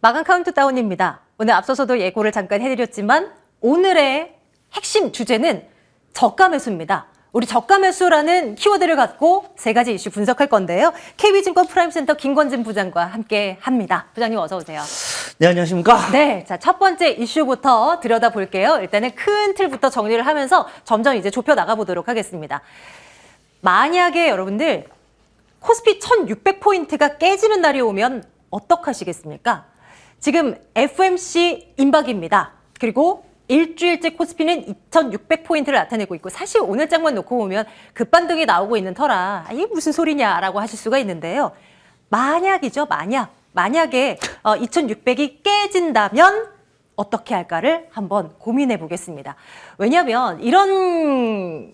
마감 카운트다운입니다. 오늘 앞서서도 예고를 잠깐 해드렸지만 오늘의 핵심 주제는 저가 매수입니다. 우리 저가 매수라는 키워드를 갖고 세 가지 이슈 분석할 건데요. KB증권 프라임센터 김권진 부장과 함께 합니다. 부장님 어서 오세요. 네, 안녕하십니까? 네, 자, 첫 번째 이슈부터 들여다볼게요. 일단은 큰 틀부터 정리를 하면서 점점 이제 좁혀 나가보도록 하겠습니다. 만약에 여러분들 코스피 1600포인트가 깨지는 날이 오면 어떡하시겠습니까? 지금 FMC 임박입니다. 그리고 일주일째 코스피는 2600포인트를 나타내고 있고 사실 오늘 장만 놓고 보면 급반등이 나오고 있는 터라 이게 무슨 소리냐라고 하실 수가 있는데요. 만약이죠. 만약에 2600이 깨진다면 어떻게 할까를 한번 고민해 보겠습니다. 왜냐하면 이런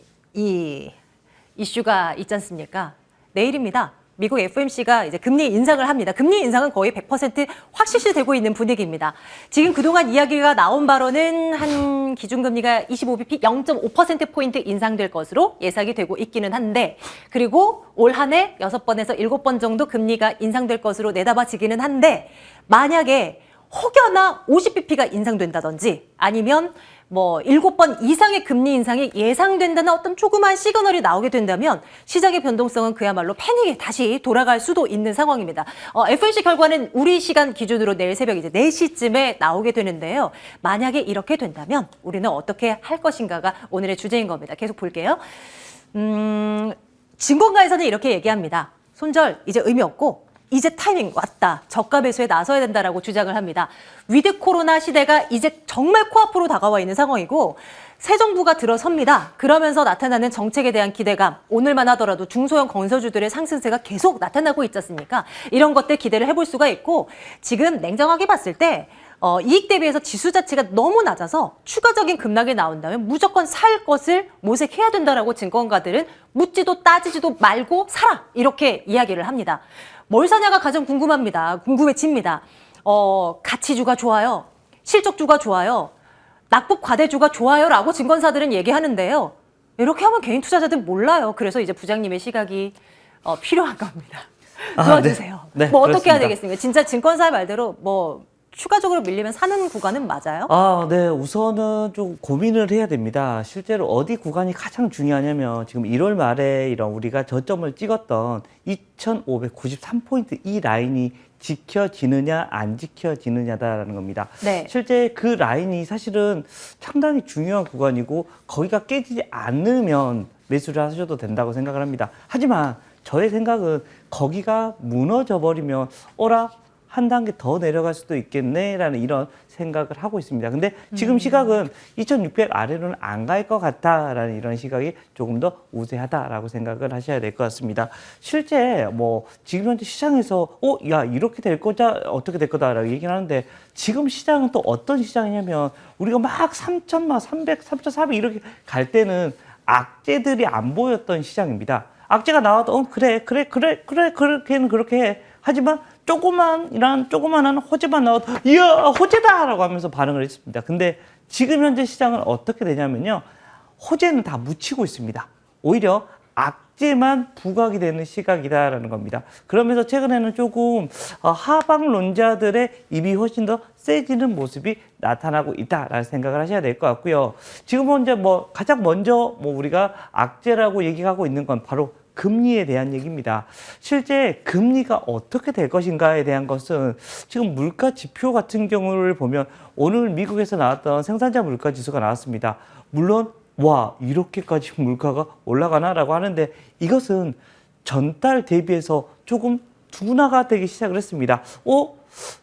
이슈가 있지 않습니까? 내일입니다. 미국 FOMC가 이제 금리 인상을 합니다. 금리 인상은 거의 100% 확실시되고 있는 분위기입니다. 지금 그동안 이야기가 나온 바로는 한 기준금리가 25bp 0.5%포인트 인상될 것으로 예상이 되고 있기는 한데, 그리고 올 한 해 6번에서 7번 정도 금리가 인상될 것으로 내다봐지기는 한데, 만약에 혹여나 50bp가 인상된다든지 아니면 뭐 7번 이상의 금리 인상이 예상된다는 어떤 조그만 시그널이 나오게 된다면 시장의 변동성은 그야말로 패닉에 다시 돌아갈 수도 있는 상황입니다. FOMC 결과는 우리 시간 기준으로 내일 새벽 이제 4시쯤에 나오게 되는데요. 만약에 이렇게 된다면 우리는 어떻게 할 것인가가 오늘의 주제인 겁니다. 계속 볼게요. 증권가에서는 이렇게 얘기합니다. 손절 이제 의미 없고 이제 타이밍 왔다. 저가 매수에 나서야 된다라고 주장을 합니다. 위드 코로나 시대가 이제 정말 코앞으로 다가와 있는 상황이고 새 정부가 들어섭니다. 그러면서 나타나는 정책에 대한 기대감, 오늘만 하더라도 중소형 건설주들의 상승세가 계속 나타나고 있지 않습니까? 이런 것들 기대를 해볼 수가 있고 지금 냉정하게 봤을 때 이익 대비해서 지수 자체가 너무 낮아서 추가적인 급락이 나온다면 무조건 살 것을 모색해야 된다라고 증권가들은 묻지도 따지지도 말고 사라 이렇게 이야기를 합니다. 뭘 사냐가 가장 궁금합니다. 궁금해집니다. 가치주가 좋아요. 실적주가 좋아요. 낙폭 과대주가 좋아요라고 증권사들은 얘기하는데요. 이렇게 하면 개인 투자자들 몰라요. 그래서 이제 부장님의 시각이 필요한 겁니다. 도와주세요. 네. 뭐 어떻게 그렇습니다. 해야 되겠습니까? 진짜 증권사의 말대로 뭐 추가적으로 밀리면 사는 구간은 맞아요? 네. 우선은 좀 고민을 해야 됩니다. 실제로 어디 구간이 가장 중요하냐면 지금 1월 말에 이런 우리가 저점을 찍었던 2593포인트 이 라인이 지켜지느냐 안 지켜지느냐다라는 겁니다. 네. 실제 그 라인이 사실은 상당히 중요한 구간이고 거기가 깨지지 않으면 매수를 하셔도 된다고 생각을 합니다. 하지만 저의 생각은 거기가 무너져 버리면 한 단계 더 내려갈 수도 있겠네라는 이런 생각을 하고 있습니다. 근데 지금 시각은 2600 아래로는 안 갈 것 같다라는 이런 시각이 조금 더 우세하다라고 생각을 하셔야 될 것 같습니다. 실제 뭐 지금 현재 시장에서 야 이렇게 될 거다 어떻게 될 거다라고 얘기를 하는데 지금 시장은 또 어떤 시장이냐면 우리가 막 3,000만 300, 3,400 이렇게 갈 때는 악재들이 안 보였던 시장입니다. 악재가 나와도 그렇게는 그렇게 해. 하지만 조그만한 호재만 나와도 이야 호재다라고 하면서 반응을 했습니다. 근데 지금 현재 시장은 어떻게 되냐면요. 호재는 다 묻히고 있습니다. 오히려 악재만 부각이 되는 시각이다라는 겁니다. 그러면서 최근에는 조금 하방론자들의 입이 훨씬 더 세지는 모습이 나타나고 있다라는 생각을 하셔야 될 것 같고요. 지금 현재 가장 먼저 우리가 악재라고 얘기하고 있는 건 바로 금리에 대한 얘기입니다. 실제 금리가 어떻게 될 것인가에 대한 것은 지금 물가 지표 같은 경우를 보면 오늘 미국에서 나왔던 생산자 물가 지수가 나왔습니다. 물론 와 이렇게까지 물가가 올라가나라고 하는데 이것은 전달 대비해서 조금 둔화가 되기 시작을 했습니다.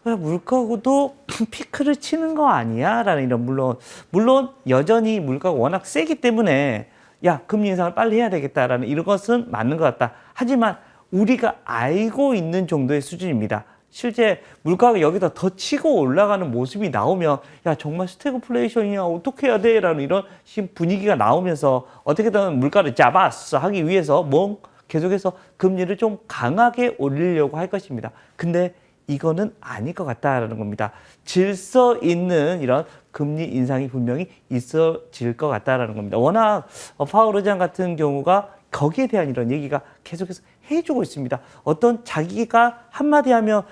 물가도 피크를 치는 거 아니야? 라는 이런 물론 여전히 물가가 워낙 세기 때문에 야 금리 인상을 빨리 해야 되겠다라는 이런 것은 맞는 것 같다. 하지만 우리가 알고 있는 정도의 수준입니다. 실제 물가가 여기다 더 치고 올라가는 모습이 나오면 야 정말 스태그플레이션이야 어떻게 해야 돼? 라는 이런 분위기가 나오면서 어떻게든 물가를 잡았어 하기 위해서 계속해서 금리를 좀 강하게 올리려고 할 것입니다. 근데 이거는 아닐 것 같다라는 겁니다. 질서 있는 이런 금리 인상이 분명히 있어질 것 같다라는 겁니다. 워낙 파월 의장 같은 경우가 거기에 대한 이런 얘기가 계속해서 해주고 있습니다. 어떤 자기가 한마디 하면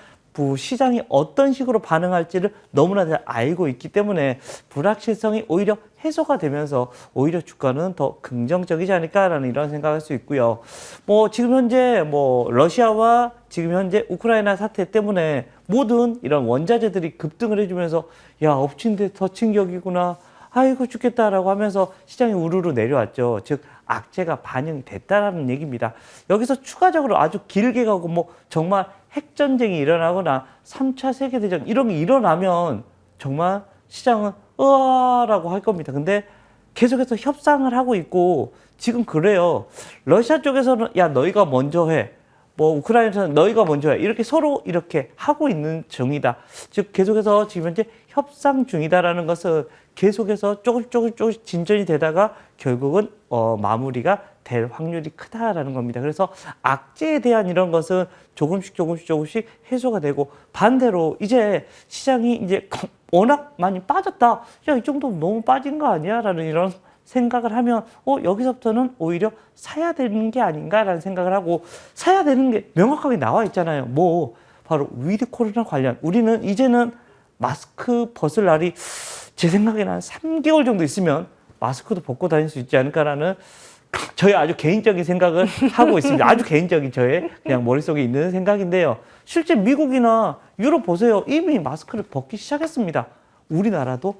시장이 어떤 식으로 반응할지를 너무나 잘 알고 있기 때문에 불확실성이 오히려 해소가 되면서 오히려 주가는 더 긍정적이지 않을까라는 이런 생각할 수 있고요. 뭐 지금 현재 뭐 러시아와 지금 현재 우크라이나 사태 때문에 모든 이런 원자재들이 급등을 해주면서 야, 엎친 데 덮친 격이구나. 아이고 죽겠다라고 하면서 시장이 우르르 내려왔죠. 즉 악재가 반영이 됐다라는 얘기입니다. 여기서 추가적으로 아주 길게 가고 뭐 정말 핵전쟁이 일어나거나 3차 세계대전 이런 게 일어나면 정말 시장은 으아라고 할 겁니다. 근데 계속해서 협상을 하고 있고 지금 그래요. 러시아 쪽에서는 야 너희가 먼저 해. 뭐 우크라이나에서는 너희가 먼저 해. 이렇게 서로 이렇게 하고 있는 중이다. 즉 계속해서 지금 현재 협상 중이다라는 것은 계속해서 조금씩 진전이 되다가 결국은 마무리가 될 확률이 크다라는 겁니다. 그래서 악재에 대한 이런 것은 조금씩 해소가 되고 반대로 이제 시장이 이제 워낙 많이 빠졌다. 야, 이 정도면 너무 빠진 거 아니야? 라는 이런 생각을 하면 여기서부터는 오히려 사야 되는 게 아닌가라는 생각을 하고 사야 되는 게 명확하게 나와 있잖아요. 뭐 바로 위드 코로나 관련 우리는 이제는 마스크 벗을 날이 제 생각에는 한 3개월 정도 있으면 마스크도 벗고 다닐 수 있지 않을까라는 저의 아주 개인적인 생각을 하고 있습니다. 아주 개인적인 저의 그냥 머릿속에 있는 생각인데요. 실제 미국이나 유럽 보세요. 이미 마스크를 벗기 시작했습니다. 우리나라도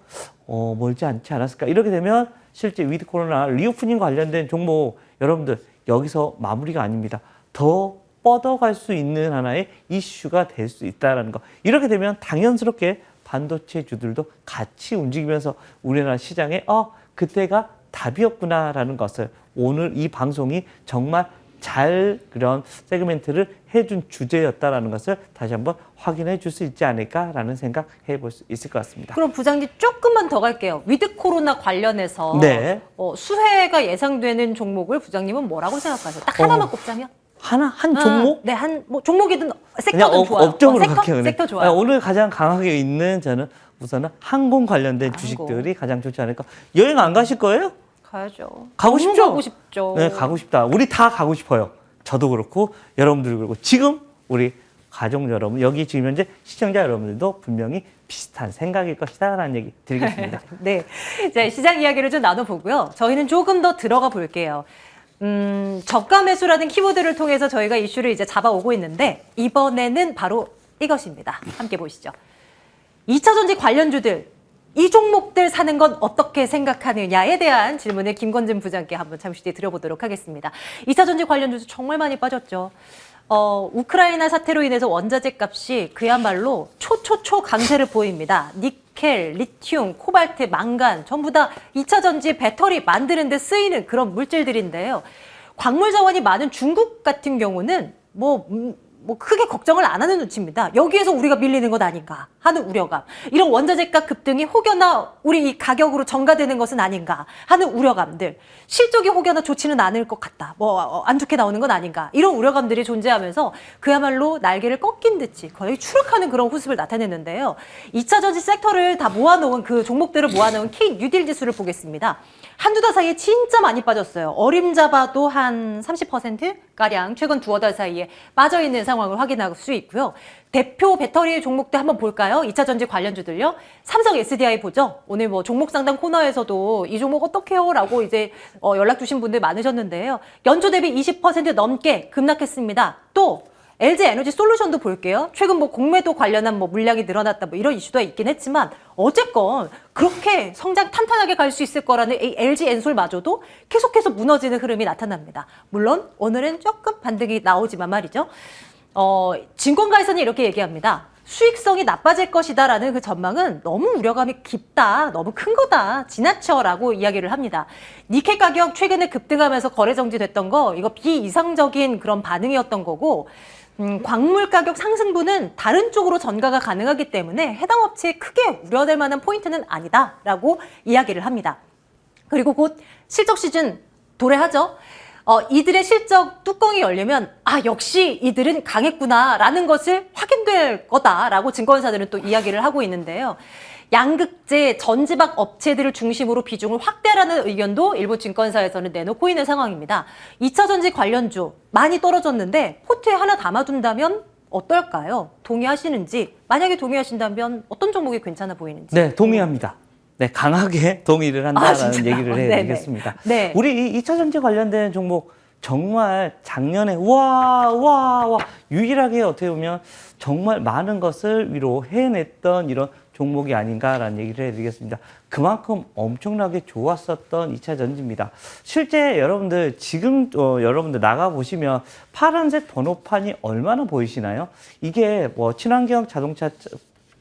멀지 않지 않았을까. 이렇게 되면 실제 위드 코로나 리오프닝 관련된 종목 여러분들 여기서 마무리가 아닙니다. 더 뻗어갈 수 있는 하나의 이슈가 될 수 있다는 거. 이렇게 되면 당연스럽게 반도체주들도 같이 움직이면서 우리나라 시장에 그때가 답이었구나라는 것을 오늘 이 방송이 정말 잘 그런 세그멘트를 해준 주제였다라는 것을 다시 한번 확인해 줄 수 있지 않을까라는 생각해 볼 수 있을 것 같습니다. 그럼 부장님 조금만 더 갈게요. 위드 코로나 관련해서 네. 수혜가 예상되는 종목을 부장님은 뭐라고 생각하세요? 딱 하나만 꼽자면? 한 종목? 네, 뭐 종목이든 그냥 섹터든 좋아요. 업종으로 섹터? 갈게요. 섹터 좋아요. 오늘 가장 강하게 있는 저는 우선은 항공 관련된 주식들이 가장 좋지 않을까. 여행 안 가실 거예요? 가야죠. 가고 싶죠? 가고 싶죠. 네, 가고 싶다. 우리 다 가고 싶어요. 저도 그렇고 여러분들 그렇고 지금 우리 가족 여러분 여기 지금 현재 시청자 여러분들도 분명히 비슷한 생각일 것이다라는 얘기 드리겠습니다. 네, 자, 시장 이야기를 좀 나눠보고요. 저희는 조금 더 들어가 볼게요. 저가 매수라는 키워드를 통해서 저희가 이슈를 이제 잡아오고 있는데 이번에는 바로 이것입니다. 함께 보시죠. 2차전지 관련주들 이 종목들 사는 건 어떻게 생각하느냐에 대한 질문을 김건진 부장께 한번 잠시 뒤에 드려보도록 하겠습니다. 2차전지 관련주도 정말 많이 빠졌죠. 우크라이나 사태로 인해서 원자재 값이 그야말로 초 강세를 보입니다. 니켈, 리튬, 코발트, 망간 전부 다 2차 전지 배터리 만드는 데 쓰이는 그런 물질들인데요. 광물 자원이 많은 중국 같은 경우는 뭐 크게 걱정을 안 하는 눈치입니다. 여기에서 우리가 밀리는 것 아닌가 하는 우려감. 이런 원자재가 급등이 혹여나 우리 이 가격으로 전가되는 것은 아닌가 하는 우려감들. 실적이 혹여나 좋지는 않을 것 같다. 안 좋게 나오는 건 아닌가. 이런 우려감들이 존재하면서 그야말로 날개를 꺾인 듯이 거의 추락하는 그런 모습을 나타냈는데요. 2차 전지 섹터를 다 모아놓은 그 종목들을 모아놓은 K 뉴딜 지수를 보겠습니다. 한두 달 사이에 진짜 많이 빠졌어요. 어림잡아도 한 30%가량 최근 두어 달 사이에 빠져있는 상황을 확인할 수 있고요. 대표 배터리 종목들 한번 볼까요? 2차 전지 관련주들요. 삼성 SDI 보죠. 오늘 뭐 종목 상담 코너에서도 이 종목 어떡해요? 라고 이제 연락 주신 분들 많으셨는데요. 연초 대비 20% 넘게 급락했습니다. 또 LG 에너지 솔루션도 볼게요. 최근 뭐 공매도 관련한 뭐 물량이 늘어났다 뭐 이런 이슈도 있긴 했지만 어쨌건 그렇게 성장 탄탄하게 갈 수 있을 거라는 이 LG 엔솔마저도 계속해서 무너지는 흐름이 나타납니다. 물론 오늘은 조금 반등이 나오지만 말이죠. 증권가에서는 이렇게 얘기합니다. 수익성이 나빠질 것이다라는 그 전망은 너무 우려감이 깊다, 너무 큰 거다, 지나쳐라고 이야기를 합니다. 니켈 가격 최근에 급등하면서 거래 정지됐던 거 이거 비이상적인 그런 반응이었던 거고 광물 가격 상승분은 다른 쪽으로 전가가 가능하기 때문에 해당 업체에 크게 우려될 만한 포인트는 아니다라고 이야기를 합니다. 그리고 곧 실적 시즌 도래하죠. 이들의 실적 뚜껑이 열리면 역시 이들은 강했구나라는 것을 확인될 거다라고 증권사들은 또 이야기를 하고 있는데요. 양극재, 전지박 업체들을 중심으로 비중을 확대하라는 의견도 일부 증권사에서는 내놓고 있는 상황입니다. 2차 전지 관련주 많이 떨어졌는데 포트에 하나 담아둔다면 어떨까요? 동의하시는지, 만약에 동의하신다면 어떤 종목이 괜찮아 보이는지. 네, 동의합니다. 네, 강하게 동의를 한다라는 진짜요? 얘기를 네네. 해드리겠습니다. 네. 우리 이 2차 전지 관련된 종목 정말 작년에 와 유일하게 어떻게 보면 정말 많은 것을 위로 해냈던 이런 종목이 아닌가라는 얘기를 해드리겠습니다. 그만큼 엄청나게 좋았었던 2차 전지입니다. 실제 여러분들 지금 여러분들 나가 보시면 파란색 번호판이 얼마나 보이시나요? 이게 뭐 친환경 자동차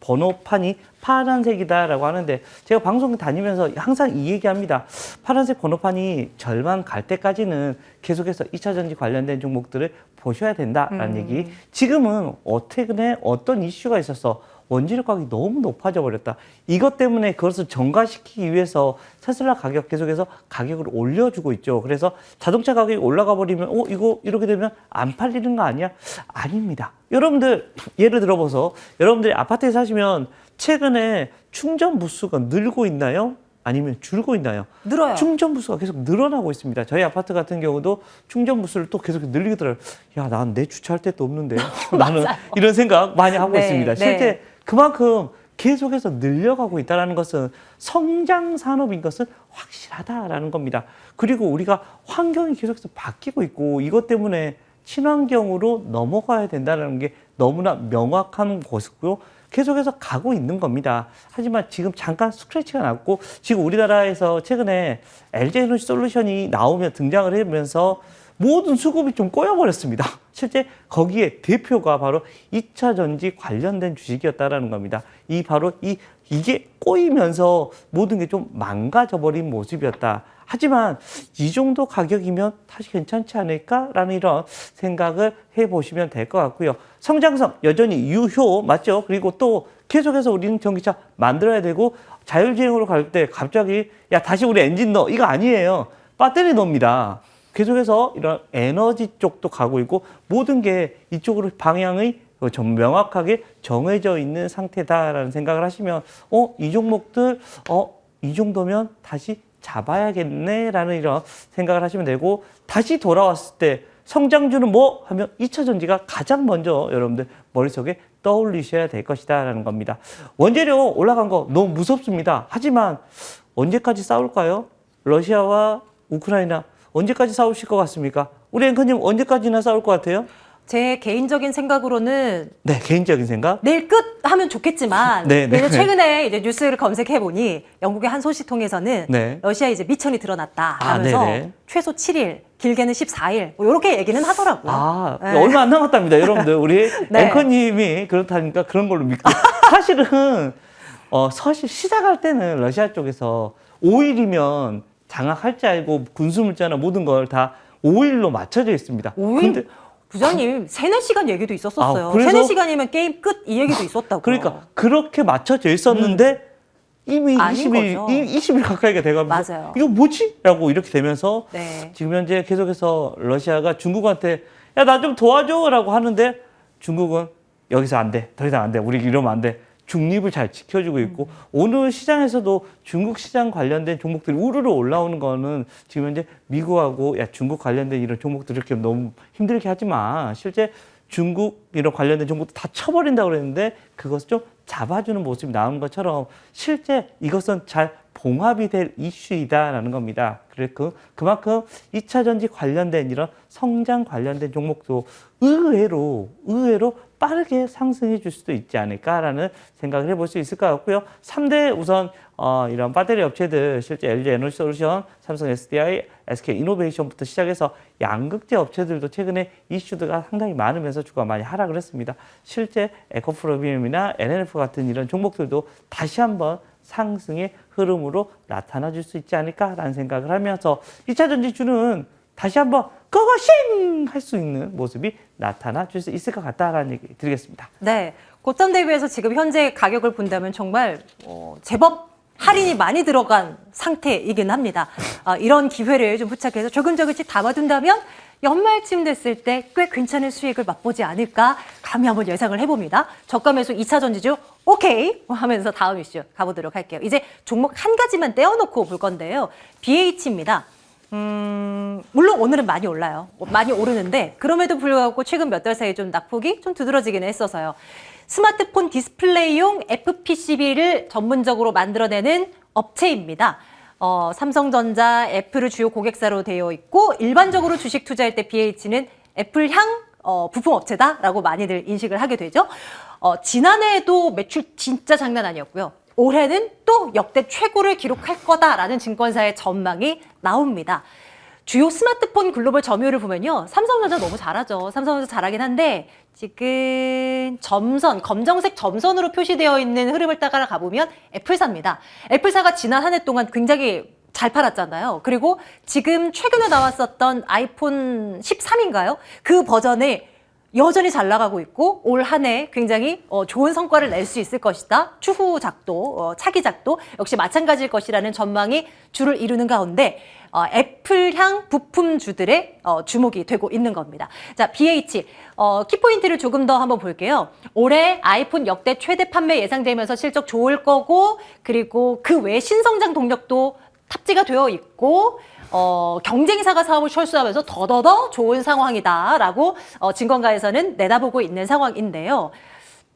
번호판이 파란색이다라고 하는데 제가 방송 다니면서 항상 이 얘기합니다. 파란색 번호판이 절반 갈 때까지는 계속해서 2차 전지 관련된 종목들을 보셔야 된다라는 얘기. 지금은 최근에 어떤 이슈가 있어서 원재료 가격이 너무 높아져 버렸다. 이것 때문에 그것을 정가시키기 위해서 테슬라 가격 계속해서 가격을 올려주고 있죠. 그래서 자동차 가격이 올라가 버리면 이거 이렇게 되면 안 팔리는 거 아니야? 아닙니다. 여러분들 예를 들어봐서 여러분들이 아파트에 사시면 최근에 충전 부수가 늘고 있나요? 아니면 줄고 있나요? 늘어요. 충전 부수가 계속 늘어나고 있습니다. 저희 아파트 같은 경우도 충전 부수를 또 계속 늘리더라고요. 야, 난 내 주차할 데도 없는데. 나는 이런 생각 많이 하고 네, 있습니다. 실제 네. 그만큼 계속해서 늘려가고 있다는 것은 성장 산업인 것은 확실하다라는 겁니다. 그리고 우리가 환경이 계속해서 바뀌고 있고 이것 때문에 친환경으로 넘어가야 된다는 게 너무나 명확한 것이고요. 계속해서 가고 있는 겁니다. 하지만 지금 잠깐 스크래치가 났고 지금 우리나라에서 최근에 LG에너지 솔루션이 나오며 등장을 하면서 모든 수급이 좀 꼬여버렸습니다. 실제 거기에 대표가 바로 2차 전지 관련된 주식이었다라는 겁니다. 이게 꼬이면서 모든 게 좀 망가져버린 모습이었다. 하지만 이 정도 가격이면 다시 괜찮지 않을까라는 이런 생각을 해보시면 될 것 같고요. 성장성 여전히 유효 맞죠? 그리고 또 계속해서 우리는 전기차 만들어야 되고 자율주행으로 갈 때 갑자기 야 다시 우리 엔진 넣어 이거 아니에요. 배터리 넣습니다. 계속해서 이런 에너지 쪽도 가고 있고 모든 게 이쪽으로 방향이 좀 명확하게 정해져 있는 상태다라는 생각을 하시면 이 종목들 이 정도면 다시 잡아야겠네라는 이런 생각을 하시면 되고 다시 돌아왔을 때 성장주는 뭐 하면 2차 전지가 가장 먼저 여러분들 머릿속에 떠올리셔야 될 것이다라는 겁니다. 원재료 올라간 거 너무 무섭습니다. 하지만 언제까지 싸울까요? 러시아와 우크라이나 언제까지 싸우실 것 같습니까? 우리 앵커님 언제까지나 싸울 것 같아요? 제 개인적인 생각으로는 네, 개인적인 생각. 내일 끝 하면 좋겠지만 네, 네. 최근에 이제 뉴스를 검색해 보니 영국의 한 소식 통해서는 네. 러시아 이제 미천이 드러났다 하면서 네네. 최소 7일, 길게는 14일 뭐 이렇게 얘기는 하더라고요. 네. 얼마 안 남았답니다, 여러분들. 우리 네. 앵커님이 그렇다니까 그런 걸로 믿고 사실은 사실 시작할 때는 러시아 쪽에서 5일이면 장악할 줄 알고 군수물자나 모든 걸 다 5일로 맞춰져 있습니다. 5일? 근데 부장님 3-4시간 얘기도 있었어요. 그래서? 3-4시간이면 게임 끝 이 얘기도 있었다고요. 그러니까 그렇게 맞춰져 있었는데 이미 아닌 20일, 거죠. 20일 가까이가 돼가면서 맞아요. 이거 뭐지? 라고 이렇게 되면서 네. 지금 현재 계속해서 러시아가 중국한테 야, 나 좀 도와줘 라고 하는데 중국은 여기서 안 돼. 더 이상 안 돼. 우리 이러면 안 돼. 중립을 잘 지켜주고 있고 오늘 시장에서도 중국 시장 관련된 종목들이 우르르 올라오는 거는 지금 현재 미국하고 야 중국 관련된 이런 종목들 이렇게 너무 힘들게 하지 마. 실제 중국 이런 관련된 종목도 다 쳐버린다고 그랬는데 그것을 좀 잡아주는 모습이 나온 것처럼 실제 이것은 잘 봉합이 될 이슈이다라는 겁니다. 그래서 그만큼 2차 전지 관련된 이런 성장 관련된 종목도 의외로 빠르게 상승해 줄 수도 있지 않을까라는 생각을 해볼 수 있을 것 같고요. 3대 우선 이런 배터리 업체들 실제 LG 에너지 솔루션, 삼성 SDI, SK 이노베이션부터 시작해서 양극재 업체들도 최근에 이슈가 상당히 많으면서 주가 많이 하락을 했습니다. 실제 에코프로비움이나 NLF 같은 이런 종목들도 다시 한번 상승의 흐름으로 나타나 줄 수 있지 않을까라는 생각을 하면서 2차 전지주는 다시 한번 고고싱 할 수 있는 모습이 나타나 줄 수 있을 것 같다라는 얘기 드리겠습니다. 네. 고점 대비해서 지금 현재 가격을 본다면 정말 제법 할인이 많이 들어간 상태이긴 합니다. 이런 기회를 좀 포착해서 조금씩 담아둔다면 연말쯤 됐을 때 꽤 괜찮은 수익을 맛보지 않을까 감히 한번 예상을 해봅니다. 저가 매수 2차 전지주 오케이 하면서 다음 이슈 가보도록 할게요. 이제 종목 한 가지만 떼어놓고 볼 건데요. BH입니다. 물론 오늘은 많이 올라요. 많이 오르는데 그럼에도 불구하고 최근 몇 달 사이 좀 낙폭이 좀 두드러지기는 했어서요. 스마트폰 디스플레이용 FPCB를 전문적으로 만들어내는 업체입니다. 삼성전자, 애플을 주요 고객사로 되어 있고 일반적으로 주식 투자할 때 BH는 애플향 부품 업체다라고 많이들 인식을 하게 되죠. 지난해에도 매출 진짜 장난 아니었고요. 올해는 또 역대 최고를 기록할 거다라는 증권사의 전망이 나옵니다. 주요 스마트폰 글로벌 점유율을 보면요. 삼성전자 너무 잘하죠. 삼성전자 잘하긴 한데 지금 점선, 검정색 점선으로 표시되어 있는 흐름을 따라가 보면 애플사입니다. 애플사가 지난 한 해 동안 굉장히 잘 팔았잖아요. 그리고 지금 최근에 나왔었던 아이폰 13인가요? 그 버전에 여전히 잘 나가고 있고 올 한 해 굉장히 좋은 성과를 낼 수 있을 것이다. 추후작도, 차기작도 역시 마찬가지일 것이라는 전망이 주를 이루는 가운데 애플향 부품주들의 주목이 되고 있는 겁니다. 자, BH 키포인트를 조금 더 한번 볼게요. 올해 아이폰 역대 최대 판매 예상되면서 실적 좋을 거고 그리고 그 외 신성장 동력도 탑재가 되어 있고 경쟁사가 사업을 철수하면서 더더더 좋은 상황이다라고 증권가에서는 내다보고 있는 상황인데요.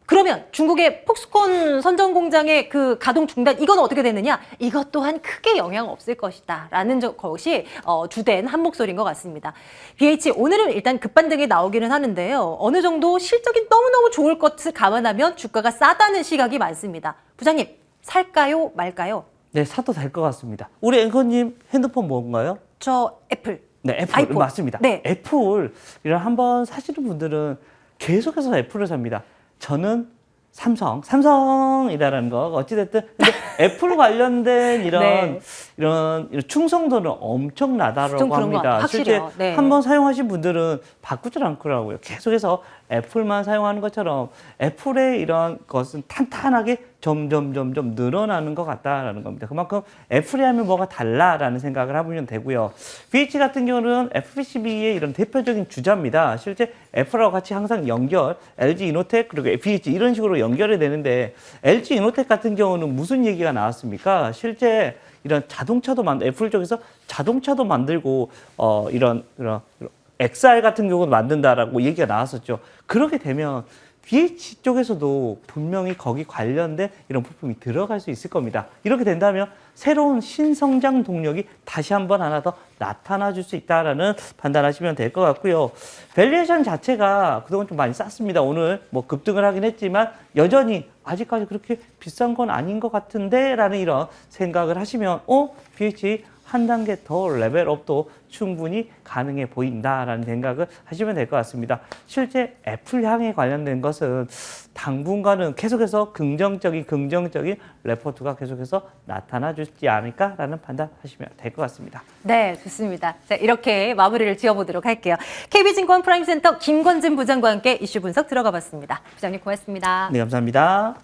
그러면 중국의 폭스콘 선전 공장의 그 가동 중단 이건 어떻게 되느냐? 이것 또한 크게 영향 없을 것이다라는 것이 주된 한 목소리인 것 같습니다. BH 오늘은 일단 급반등이 나오기는 하는데요. 어느 정도 실적이 너무너무 좋을 것을 감안하면 주가가 싸다는 시각이 많습니다. 부장님 살까요 말까요? 네, 사도 될 것 같습니다. 우리 앵커님 핸드폰 뭔가요? 저 애플. 네, 애플 아이폰. 맞습니다. 네. 애플 이런 한번 사시는 분들은 계속해서 애플을 삽니다. 저는 삼성이라는 거 어찌됐든 근데 애플 관련된 네. 이런 충성도는 엄청나다라고 좀 그런 합니다. 거 실제 확실해요. 네. 한번 사용하신 분들은 바꾸질 않더라고요. 계속해서 애플만 사용하는 것처럼 애플의 이런 것은 탄탄하게 점점 늘어나는 것 같다라는 겁니다. 그만큼 애플이 하면 뭐가 달라라는 생각을 해보면 되고요. BH 같은 경우는 FPCB의 이런 대표적인 주자입니다. 실제 애플하고 같이 항상 LG 이노텍 그리고 BH 이런 식으로 연결이 되는데 LG 이노텍 같은 경우는 무슨 얘기가 나왔습니까? 실제 이런 애플 쪽에서 자동차도 만들고 이런 XR 같은 경우도 만든다라고 얘기가 나왔었죠. 그렇게 되면 BH 쪽에서도 분명히 거기 관련된 이런 부품이 들어갈 수 있을 겁니다. 이렇게 된다면 새로운 신성장 동력이 다시 한번 하나 더 나타나 줄 수 있다라는 판단하시면 될 것 같고요. 밸류에이션 자체가 그동안 좀 많이 쌌습니다. 오늘 뭐 급등을 하긴 했지만 여전히 아직까지 그렇게 비싼 건 아닌 것 같은데 라는 이런 생각을 하시면 BH 한 단계 더 레벨업도 충분히 가능해 보인다라는 생각을 하시면 될 것 같습니다. 실제 애플향에 관련된 것은 당분간은 계속해서 긍정적인 레포트가 계속해서 나타나 주지 않을까라는 판단하시면 될 것 같습니다. 네, 좋습니다. 자, 이렇게 마무리를 지어보도록 할게요. KB증권 프라임센터 김건진 부장과 함께 이슈 분석 들어가 봤습니다. 부장님 고맙습니다. 네, 감사합니다.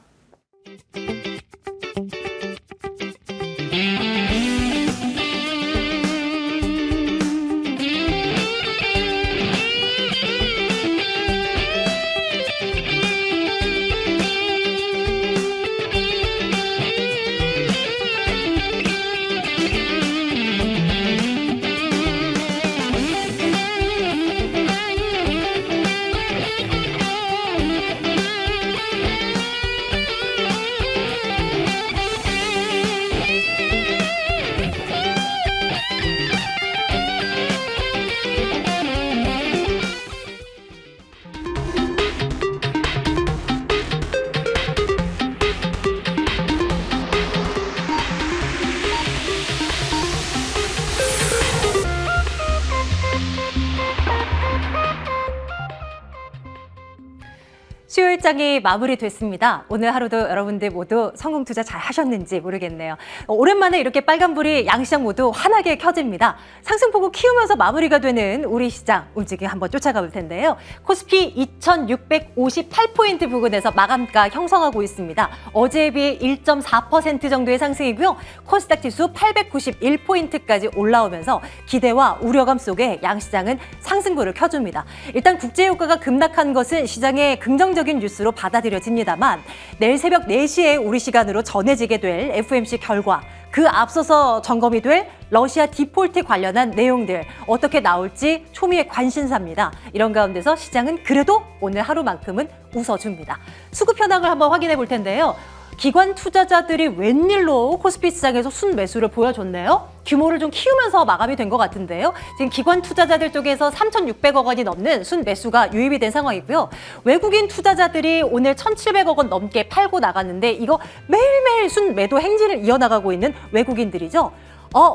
수요일장이 마무리됐습니다. 오늘 하루도 여러분들 모두 성공 투자 잘 하셨는지 모르겠네요. 오랜만에 이렇게 빨간불이 양시장 모두 환하게 켜집니다. 상승폭을 키우면서 마무리가 되는 우리 시장 움직임 한번 쫓아가 볼 텐데요. 코스피 2658포인트 부근에서 마감가 형성하고 있습니다. 어제에 비해 1.4% 정도의 상승이고요. 코스닥 지수 891포인트까지 올라오면서 기대와 우려감 속에 양시장은 상승불을 켜줍니다. 일단 국제유가가 급락한 것은 시장의 긍정적인 뉴스로 받아들여집니다만 내일 새벽 4시에 우리 시간으로 전해지게 될 FOMC 결과 그 앞서서 점검이 될 러시아 디폴트 관련한 내용들 어떻게 나올지 초미의 관심사입니다. 이런 가운데서 시장은 그래도 오늘 하루만큼은 웃어줍니다. 수급 현황을 한번 확인해 볼 텐데요. 기관 투자자들이 웬일로 코스피 시장에서 순매수를 보여줬네요. 규모를 좀 키우면서 마감이 된 것 같은데요. 지금 기관 투자자들 쪽에서 3,600억 원이 넘는 순매수가 유입이 된 상황이고요. 외국인 투자자들이 오늘 1,700억 원 넘게 팔고 나갔는데 이거 매일매일 순매도 행진을 이어나가고 있는 외국인들이죠.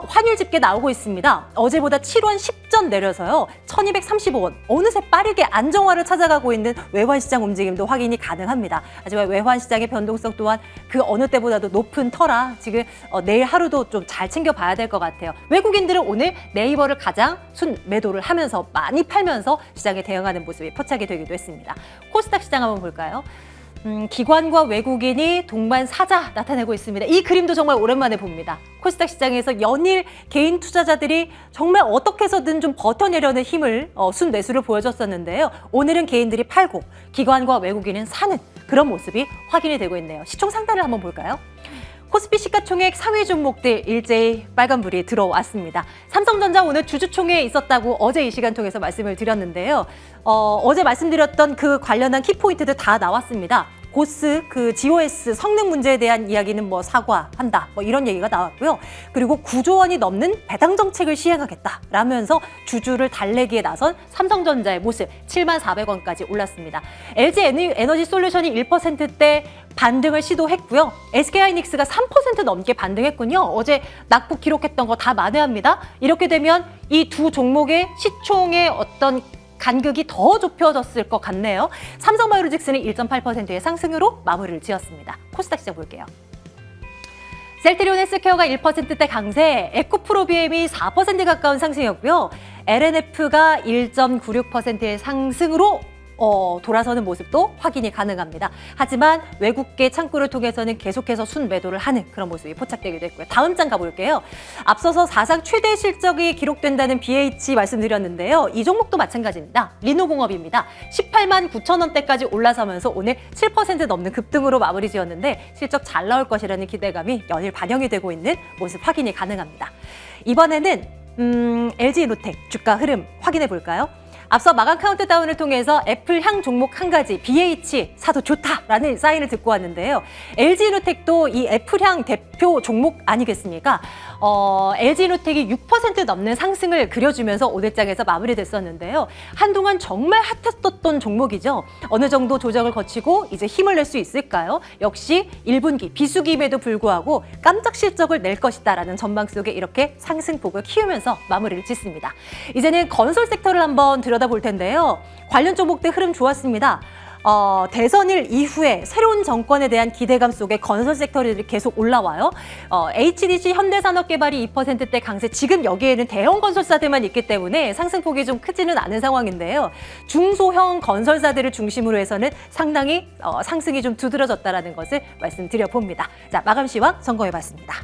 환율 집계 나오고 있습니다. 어제보다 7원 10전 내려서요. 1,235원. 어느새 빠르게 안정화를 찾아가고 있는 외환시장 움직임도 확인이 가능합니다. 하지만 외환시장의 변동성 또한 그 어느 때보다도 높은 터라 지금 내일 하루도 좀 잘 챙겨봐야 될 것 같아요. 외국인들은 오늘 네이버를 가장 순매도를 하면서 많이 팔면서 시장에 대응하는 모습이 포착이 되기도 했습니다. 코스닥 시장 한번 볼까요? 기관과 외국인이 동반사자 나타내고 있습니다. 이 그림도 정말 오랜만에 봅니다. 코스닥 시장에서 연일 개인 투자자들이 정말 어떻게 해서든 좀 버텨내려는 힘을 순매수를 보여줬었는데요. 오늘은 개인들이 팔고 기관과 외국인은 사는 그런 모습이 확인이 되고 있네요. 시총 상단을 한번 볼까요? 코스피 시가총액 상위 종목들 일제히 빨간불이 들어왔습니다. 삼성전자 오늘 주주총회에 있었다고 어제 이 시간 통해서 말씀을 드렸는데요. 어제 말씀드렸던 그 관련한 키포인트들 다 나왔습니다. 고스, GOS 성능 문제에 대한 이야기는 사과한다. 이런 얘기가 나왔고요. 그리고 9조 원이 넘는 배당 정책을 시행하겠다라면서 주주를 달래기에 나선 삼성전자의 모습 74,400원까지 올랐습니다. LG 에너지 솔루션이 1%대 반등을 시도했고요. SK하이닉스가 3% 넘게 반등했군요. 어제 낙폭 기록했던 거 다 만회합니다. 이렇게 되면 이 두 종목의 시총의 어떤 간극이 더 좁혀졌을 것 같네요. 삼성바이오로직스는 1.8%의 상승으로 마무리를 지었습니다. 코스닥 시장 볼게요. 셀트리온 헬스케어가 1%대 강세, 에코프로비엠이 4% 가까운 상승이었고요. LNF가 1.96%의 상승으로 돌아서는 모습도 확인이 가능합니다. 하지만 외국계 창구를 통해서는 계속해서 순매도를 하는 그런 모습이 포착되기도 했고요. 다음 장 가볼게요. 앞서서 사상 최대 실적이 기록된다는 BH 말씀드렸는데요. 이 종목도 마찬가지입니다. 리노공업입니다. 18만 9천 원대까지 올라서면서 오늘 7% 넘는 급등으로 마무리 지었는데 실적 잘 나올 것이라는 기대감이 연일 반영이 되고 있는 모습 확인이 가능합니다. 이번에는 LG이노텍 주가 흐름 확인해 볼까요? 앞서 마감 카운트다운을 통해서 애플향 종목 한 가지 BH 사도 좋다라는 사인을 듣고 왔는데요. LG이노텍도 이 애플향 대표 종목 아니겠습니까? LG이노텍이 6% 넘는 상승을 그려주면서 오늘장에서 마무리됐었는데요. 한동안 정말 핫했었던 종목이죠. 어느 정도 조정을 거치고 이제 힘을 낼 수 있을까요? 역시 1분기 비수기임에도 불구하고 깜짝 실적을 낼 것이다라는 전망 속에 이렇게 상승폭을 키우면서 마무리를 짓습니다. 이제는 건설 섹터를 한번 들여다볼 텐데요. 관련 종목들 흐름 좋았습니다. 대선일 이후에 새로운 정권에 대한 기대감 속에 건설 섹터들이 계속 올라와요. HDC 현대산업개발이 2%대 강세, 지금 여기에는 대형 건설사들만 있기 때문에 상승폭이 좀 크지는 않은 상황인데요. 중소형 건설사들을 중심으로 해서는 상당히 상승이 좀 두드러졌다는 것을 말씀드려봅니다. 자, 마감 시황 점검해봤습니다.